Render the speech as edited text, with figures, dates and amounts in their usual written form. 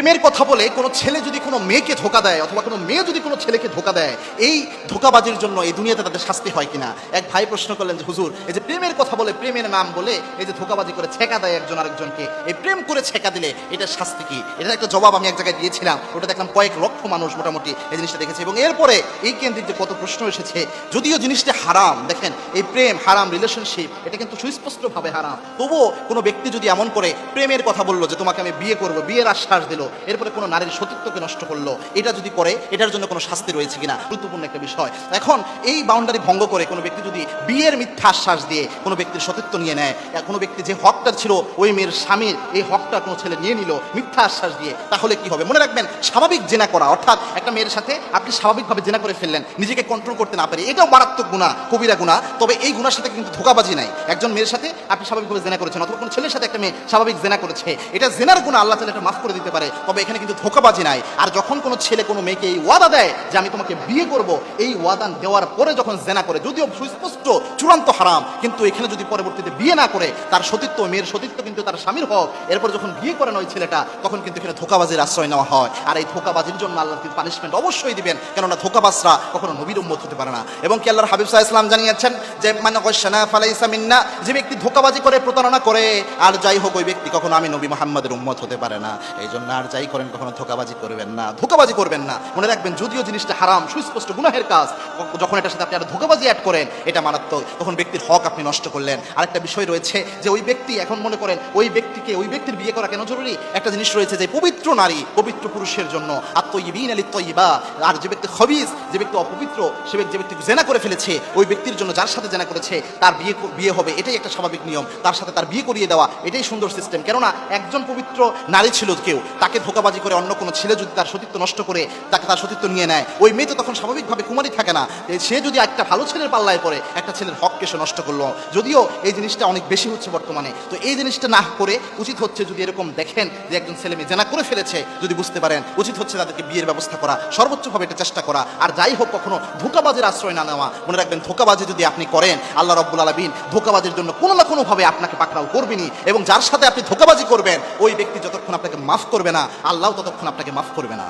প্রেমের কথা বলে কোনো ছেলে যদি কোনো মেয়েকে ধোকা দেয় অথবা কোনো মেয়ে যদি কোনো ছেলেকে ধোকা দেয়, এই ধোকাবাজির জন্য এই দুনিয়াতে তাদের শাস্তি হয় কিনা। এক ভাই প্রশ্ন করলেন যে হুজুর, এই যে প্রেমের কথা বলে, প্রেমের নাম বলে এই যে ধোকাবাজি করে ছেকা দেয় একজন আরেকজনকে, এই প্রেম করে ছেকা দিলে এটার শাস্তি কি? এটার একটা জবাব আমি এক জায়গায় দিয়েছিলাম, ওটা দেখলাম কয়েক লক্ষ মানুষ মোটামুটি এই জিনিসটা দেখেছে। এবং এরপরে এই কেন্দ্রিক যে কত প্রশ্ন এসেছে, যদিও জিনিসটা হারাম, দেখেন এই প্রেম হারাম, রিলেশনশিপ এটা কিন্তু সুস্পষ্টভাবে হারাম, তবুও কোনো ব্যক্তি যদি এমন করে প্রেমের কথা বললো যে তোমাকে আমি বিয়ে করবো, বিয়ের আশ্বাস দিল, এরপরে কোনো নারীর সতীত্বকে নষ্ট করলো, এটা যদি করে এটার জন্য কোনো শাস্তি রয়েছে কিনা, গুরুত্বপূর্ণ একটা বিষয়। এখন এই বাউন্ডারি ভঙ্গ করে কোনো ব্যক্তি যদি বিয়ের মিথ্যা আশ্বাস দিয়ে কোনো ব্যক্তির সতীত্ব নিয়ে নেয়, কোনো ব্যক্তি যে হকটা ছিল ওই মেয়ের স্বামীর, এই হকটা কোনো ছেলে নিয়ে নিল মিথ্যা আশ্বাস দিয়ে, তাহলে কি হবে? মনে রাখবেন, স্বাভাবিক জেনা করা, অর্থাৎ একটা মেয়ের সাথে আপনি স্বাভাবিকভাবে জেনা করে ফেললেন নিজেকে কন্ট্রোল করতে না পারে, এটাও মারাত্মক গুনাহ, কবিরা গুনাহ। তবে এই গুনার সাথে কিন্তু ধোকাবাজি নাই। একজন মেয়ের সাথে আপনি স্বাভাবিকভাবে জেনা করেছেন, অথবা কোনো ছেলের সাথে একটা মেয়ে স্বাভাবিক জেনা করেছে, এটা জেনার গুনাহ, আল্লাহ তাআলা এটা মাফ করে দিতে পারে, তবে এখানে কিন্তু ধোকাবাজি নাই। আর যখন কোনো ছেলে কোনো মেয়েকে এই ওয়াদা দেয় যে আমি তোমাকে বিয়ে করব, এই ওয়াদা দেওয়ার পরে যখন জেনা করে, যদিও সুস্পষ্ট চূড়ান্ত হারাম, কিন্তু এখানে যদি পরবর্তীতে বিয়ে না করে, তার সতীত্ব, মেয়ের সতীত্ব কিন্তু তার স্বামীর হক, এরপর যখন বিয়ে করেন ওই ছেলেটা, তখন কিন্তু এখানে ধোকাবাজির আশ্রয় নেওয়া হয়। আর এই ধোকাবাজির জন্য আল্লাহ পানিশমেন্ট অবশ্যই দিবেন, কেননা ধোকাবাজরা কখনো নবীর উম্মত হতে পারে না। এবং কি আল্লাহর হাবিব সাল্লাল্লাহু আলাইহি ওয়াসাল্লাম জানিয়েছেন যে মান গাশানা ফালাইসা মিন্না, যে ব্যক্তি ধোকাবাজি করে, প্রতারণা করে, আর যাই হোক ওই ব্যক্তি কখনো আমি নবী মুহাম্মদের উম্মত হতে পারে না। এই জন্য আর যাই করেন কখনো ধোকাবাজি করবেন না, ধোকাবাজি করবেন না। মনে রাখবেন, যদিও জিনিসটা হারাম, সুস্পষ্ট গুনাহের কাজ, যখন এটার সাথে আপনি আর ধোকাবাজি অ্যাড করেন, এটা মারাত্মক, তখন ব্যক্তির হক আপনি নষ্ট করলেন। আরেকটা বিষয় রয়েছে যে ওই ব্যক্তি, এখন মনে করেন ওই ব্যক্তিকে, ওই ব্যক্তির বিয়ে করা কেন জরুরি? একটা জিনিস রয়েছে যে পবিত্র নারী পবিত্র পুরুষের জন্য, আত-তাইয়িবিনা লিত-তাইয়্যিবা, আর যে ব্যক্তি খবিস, যে ব্যক্তি অপবিত্র, যে ব্যক্তি জেনা করে ফেলেছে, ওই ব্যক্তির জন্য, যার সাথে জেনা করেছে তার বিয়ে হবে, এটাই একটা স্বাভাবিক নিয়ম, তার সাথে তার বিয়ে করিয়ে দেওয়া, এটাই সুন্দর সিস্টেম। কেননা একজন পবিত্র নারী ছিল কেউ, তাকে ধোকাবাজি করে অন্য কোনো ছেলে যদি তার সতীত্ব নষ্ট করে তাকে তার সতীত্ব নিয়ে নেয়, ওই মেয়ে তো তখন স্বাভাবিকভাবে কুমারী থাকে না, সে যদি একটা ভালো ছেলের পাল্লায় পড়ে, একটা ছেলের হককে সে নষ্ট করলো। যদিও এই জিনিসটা অনেক বেশি হচ্ছে বর্তমানে, তো এই জিনিসটা না করে উচিত হচ্ছে, যদি এরকম দেখেন যে একজন ছেলে মেয়ে জেনা করে ফেলেছে, যদি বুঝতে পারেন, উচিত হচ্ছে তাদেরকে বিয়ের ব্যবস্থা করা, সর্বোচ্চভাবে এটা চেষ্টা করা। আর যাই হোক, কখনো ধোকাবাজের আশ্রয় না নেওয়া। মনে রাখবেন, ধোকাবাজি যদি আপনি করেন, আল্লাহ রাব্বুল আলামিন ধোকাবাজির জন্য কোনো না কোনোভাবে আপনাকে পাকড়াও করবেনই, এবং যার সাথে আপনি ধোকাবাজি করবেন ওই ব্যক্তি যতক্ষণ আপনাকে মাফ করবে না, আল্লাহ ততক্ষণ আপনাকে মাফ করবে না।